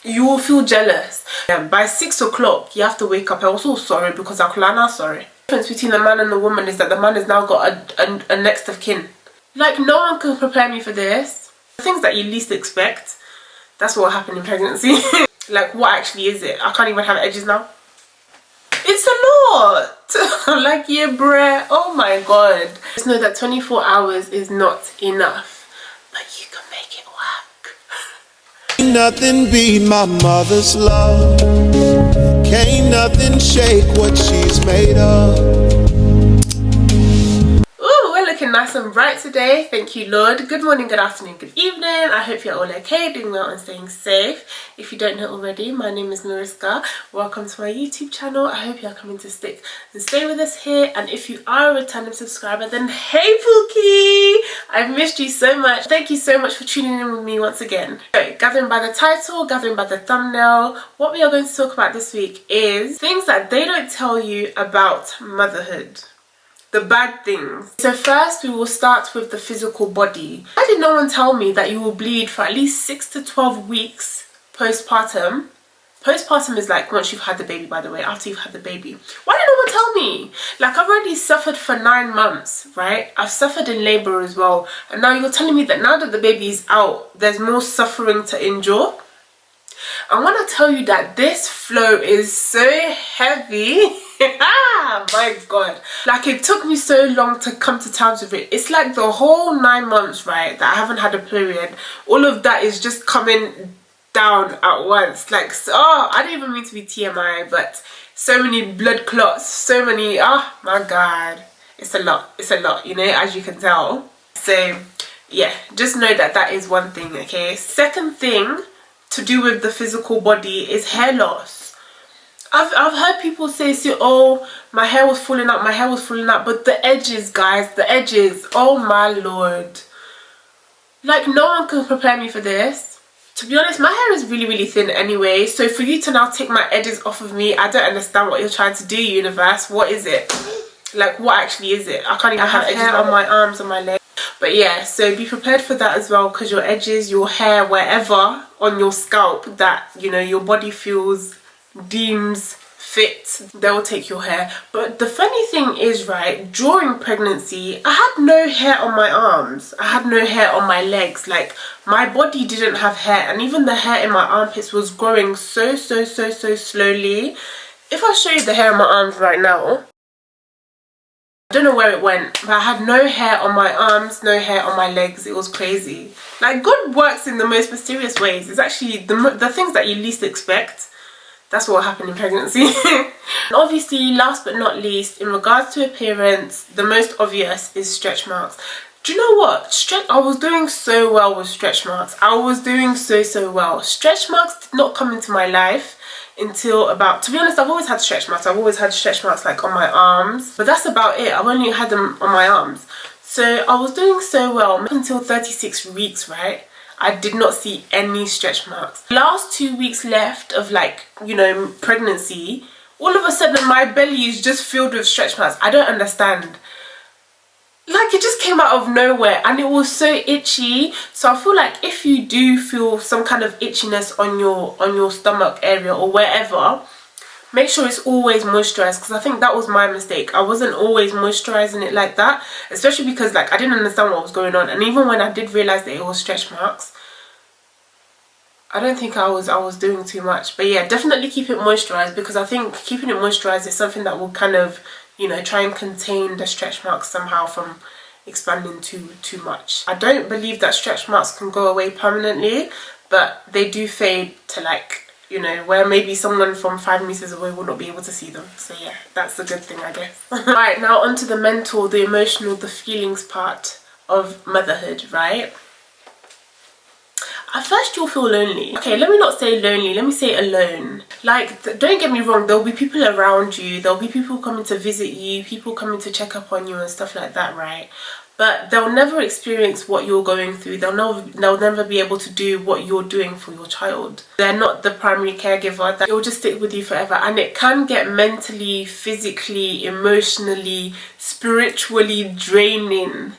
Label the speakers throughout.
Speaker 1: You will feel jealous. By 6 o'clock, you have to wake up. I was so sorry because Akulana sorry. The difference between the man and the woman is that the man has now got a next of kin. Like, no one can prepare me for this. The things that you least expect, that's what happened in pregnancy. Like, what actually is it? I can't even have edges now. It's a lot. Like, yeah, bruh. Oh my god. Just know that 24 hours is not enough, but you can make it work.
Speaker 2: Nothing beat my mother's love. Can't nothing shake what she's made of.
Speaker 1: Looking nice and bright today, thank you Lord. Good morning, good afternoon, good evening. I hope you're all okay, doing well and staying safe. If you don't know already, my name is Mariska. Welcome to my YouTube channel. I hope you're coming to stick and stay with us here, and if you are a returning subscriber, then hey Pookie, I've missed you so much. Thank you so much for tuning in with me once again. So, gathering by the title, gathering by the thumbnail, what we are going to talk about this week is things that they don't tell you about motherhood. The bad things. So first we will start with the physical body. Why did no one tell me that you will bleed for at least 6 to 12 weeks postpartum? Postpartum is like once you've had the baby, by the way, after you've had the baby. Why did no one tell me? Like, I've already suffered for 9 months, right? I've suffered in labor as well. And now you're telling me that now that the baby is out, there's more suffering to endure? I want to tell you that this flow is so heavy. My god, like, it took me so long to come to terms with it. It's like the whole 9 months, right, that I haven't had a period, all of that is just coming down at once. Like, oh, I don't even mean to be TMI, but so many blood clots, so many, oh my god, it's a lot, you know, as you can tell. So yeah, just know that that is one thing. Okay, second thing to do with the physical body is hair loss. I've heard people say, oh, my hair was falling out, but the edges, guys, the edges, oh my lord. Like, no one can prepare me for this. To be honest, my hair is really thin anyway, so for you to now take my edges off of me, I don't understand what you're trying to do, universe. What is it? Like, what actually is it? I can't even have edges on my arms and my legs. But yeah, so be prepared for that as well, because your edges, your hair, wherever on your scalp that, you know, your body feels, deems fit, they will take your hair. But the funny thing is, right, during pregnancy, I had no hair on my arms. I had no hair on my legs. Like, my body didn't have hair, and even the hair in my armpits was growing so slowly. If I show you the hair on my arms right now, I don't know where it went, but I had no hair on my arms, no hair on my legs. It was crazy. Like, God works in the most mysterious ways. It's actually the things that you least expect. That's what happened in pregnancy. And obviously, last but not least, in regards to appearance, the most obvious is stretch marks. Do you know what? I was doing so well with stretch marks. I was doing so well. Stretch marks did not come into my life until about, to be honest, I've always had stretch marks. I've always had stretch marks like on my arms, but that's about it. I've only had them on my arms. So I was doing so well until 36 weeks, right? I did not see any stretch marks. Last 2 weeks left of, like, you know, pregnancy, all of a sudden my belly is just filled with stretch marks. I don't understand. Like, it just came out of nowhere and it was so itchy. So I feel like if you do feel some kind of itchiness on your stomach area or wherever, make sure it's always moisturized, because I think that was my mistake. I wasn't always moisturizing it like that, especially because, like, I didn't understand what was going on. And even when I did realize that it was stretch marks, I don't think I was doing too much. But yeah, definitely keep it moisturized, because I think keeping it moisturized is something that will kind of, you know, try and contain the stretch marks somehow from expanding too much. I don't believe that stretch marks can go away permanently, but they do fade to, like, you know, where maybe someone from 5 meters away will not be able to see them. So yeah, that's a good thing, I guess. Right, now onto the mental, the emotional, the feelings part of motherhood, right? At first you'll feel lonely. Okay, let me not say lonely, let me say alone. Like, don't get me wrong, there'll be people around you, there'll be people coming to visit you, people coming to check up on you and stuff like that, right? But they'll never experience what you're going through. They'll never be able to do what you're doing for your child. They're not the primary caregiver. That will just stick with you forever. And it can get mentally, physically, emotionally, spiritually draining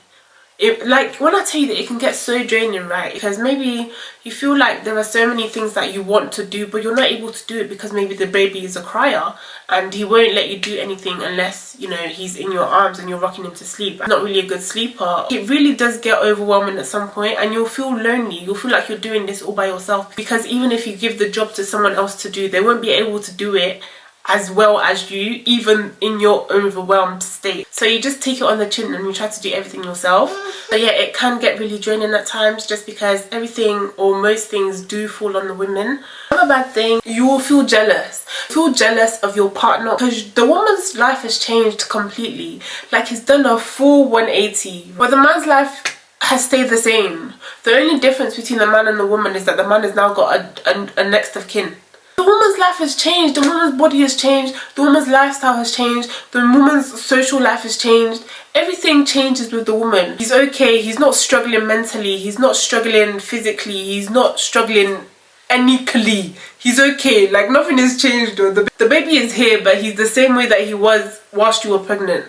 Speaker 1: like when I tell you that it can get so draining, right? Because maybe you feel like there are so many things that you want to do, but you're not able to do it because maybe the baby is a crier and he won't let you do anything unless, you know, he's in your arms and you're rocking him to sleep. I'm not really a good sleeper. It really does get overwhelming at some point, and you'll feel lonely. You'll feel like you're doing this all by yourself, because even if you give the job to someone else to do, they won't be able to do it as well as you, even in your overwhelmed state. So you just take it on the chin and you try to do everything yourself. But yeah, it can get really draining at times, just because everything or most things do fall on the women. Another bad thing, you will feel jealous. Feel jealous of your partner, because the woman's life has changed completely. Like, he's done a full 180, but the man's life has stayed the same. The only difference between the man and the woman is that the man has now got a next of kin. The woman's life has changed, the woman's body has changed, the woman's lifestyle has changed, the woman's social life has changed. Everything changes with the woman. He's okay, he's not struggling mentally, he's not struggling physically, he's not struggling anycally. He's okay, like nothing has changed though. The baby is here, but he's the same way that he was whilst you were pregnant.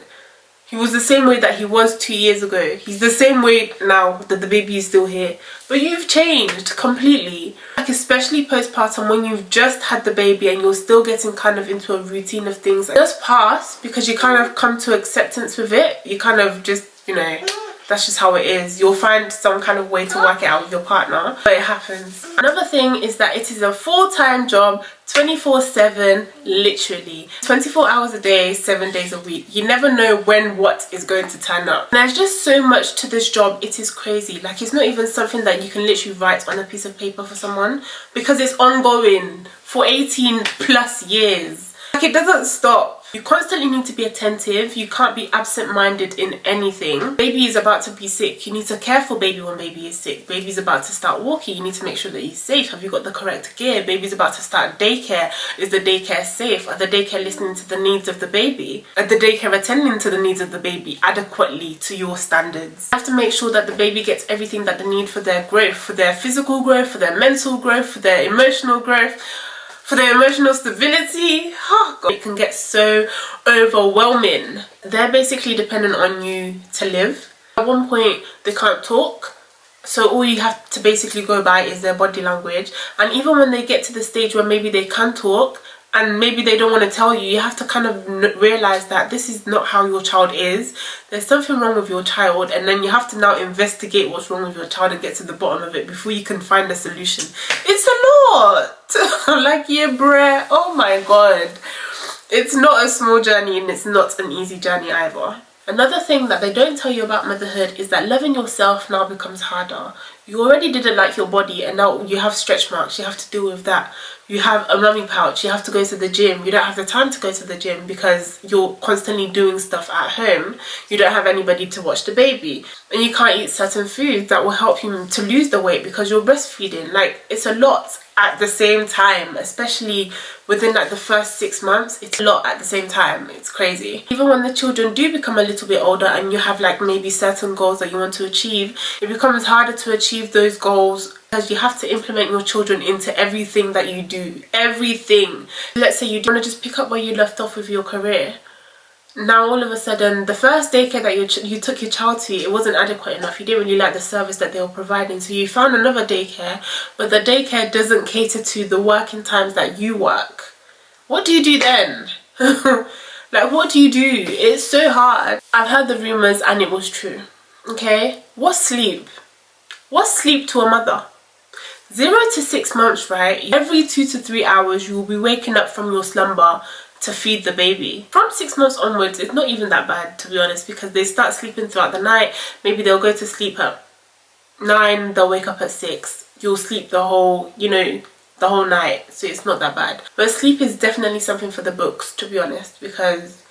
Speaker 1: He was the same way that he was 2 years ago. He's the same way now that the baby is still here. But you've changed completely. Like, especially postpartum, when you've just had the baby and you're still getting kind of into a routine of things. It does pass because you kind of come to acceptance with it. You kind of just, you know, that's just how it is. You'll find some kind of way to work it out with your partner, but it happens. Another thing is that it is a full-time job, 24/7, literally 24 hours a day, 7 days a week. You never know when what is going to turn up. And there's just so much to this job, it is crazy. Like, it's not even something that you can literally write on a piece of paper for someone, because it's ongoing for 18 plus years. Like, it doesn't stop. You constantly need to be attentive. You can't be absent-minded in anything. Baby is about to be sick. You need to care for baby when baby is sick. Baby's about to start walking. You need to make sure that he's safe. Have you got the correct gear? Baby's about to start daycare. Is the daycare safe? Are the daycare listening to the needs of the baby? Are the daycare attending to the needs of the baby adequately to your standards? You have to make sure that the baby gets everything that they need for their growth, for their physical growth, for their mental growth, for their emotional growth, for their emotional stability. Oh God, it can get so overwhelming. They're basically dependent on you to live. At one point, they can't talk, so all you have to basically go by is their body language. And even when they get to the stage where maybe they can talk and maybe they don't want to tell you, you have to kind of realize that this is not how your child is. There's something wrong with your child, and then you have to now investigate what's wrong with your child and get to the bottom of it before you can find a solution. It's a lot. Like, yeah, bruh, oh my God. It's not a small journey, and it's not an easy journey either. Another thing that they don't tell you about motherhood is that loving yourself now becomes harder. You already didn't like your body, and now you have stretch marks. You have to deal with that. You have a mummy pouch. You have to go to the gym. You don't have the time to go to the gym because you're constantly doing stuff at home. You don't have anybody to watch the baby, and you can't eat certain foods that will help you to lose the weight because you're breastfeeding. Like, it's a lot at the same time, especially within like the first 6 months. It's a lot at the same time. It's crazy. Even when the children do become a little bit older and you have like maybe certain goals that you want to achieve, it becomes harder to achieve those goals because you have to implement your children into everything that you do. Everything. Let's say you want to just pick up where you left off with your career. Now all of a sudden, the first daycare that you took your child to, it wasn't adequate enough. You didn't really like the service that they were providing, so you found another daycare, but the daycare doesn't cater to the working times that you work. What do you do then? Like, what do you do? It's so hard. I've heard the rumours and it was true. Okay? What's sleep? What's sleep to a mother? 0 to 6 months, right? Every 2 to 3 hours you will be waking up from your slumber to feed the baby. From 6 months onwards, it's not even that bad, to be honest, because they start sleeping throughout the night. Maybe they'll go to sleep at 9, they'll wake up at 6. You'll sleep the whole, you know, the whole night, so it's not that bad. But sleep is definitely something for the books, to be honest, because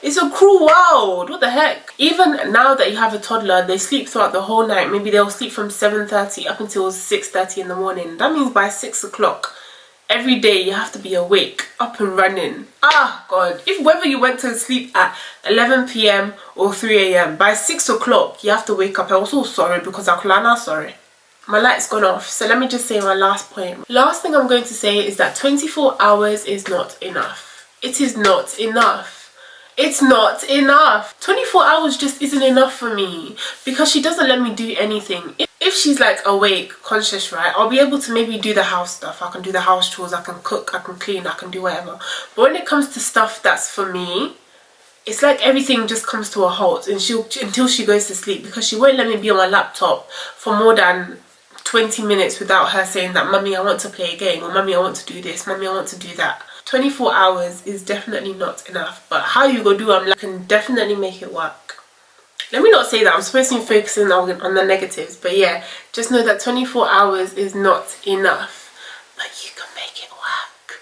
Speaker 1: it's a cruel world. What the heck? Even now that you have a toddler, they sleep throughout the whole night. Maybe they'll sleep from 7:30 up until 6:30 in the morning. That means by 6 o'clock every day you have to be awake, up and running. Ah, God. If whether you went to sleep at 11 p.m. or 3 a.m, by 6 o'clock you have to wake up. I'm so sorry because I'm sorry. My light's gone off, so let me just say my last point. Last thing I'm going to say is that 24 hours is not enough. It is not enough. It's not enough. 24 hours just isn't enough for me because she doesn't let me do anything. If she's like awake, conscious, right, I'll be able to maybe do the house stuff. I can do the house chores, I can cook, I can clean, I can do whatever. But when it comes to stuff that's for me, it's like everything just comes to a halt until she goes to sleep, because she won't let me be on my laptop for more than 20 minutes without her saying that, "Mummy, I want to play a game," or "Mummy, I want to do this," "Mummy, I want to do that." 24 hours is definitely not enough, but how you go do, I'm like, can definitely make it work. Let me not say that, I'm supposed to be focusing on the negatives, but yeah, just know that 24 hours is not enough, but you can make it work.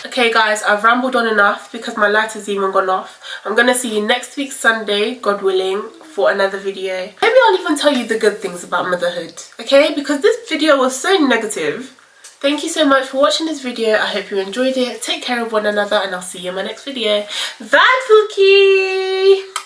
Speaker 1: Okay guys, I've rambled on enough because my light has even gone off. I'm gonna see you next week Sunday, God willing, for another video. Maybe I'll even tell you the good things about motherhood, okay? Because this video was so negative. Thank you so much for watching this video. I hope you enjoyed it. Take care of one another and I'll see you in my next video. Bye, Pookie!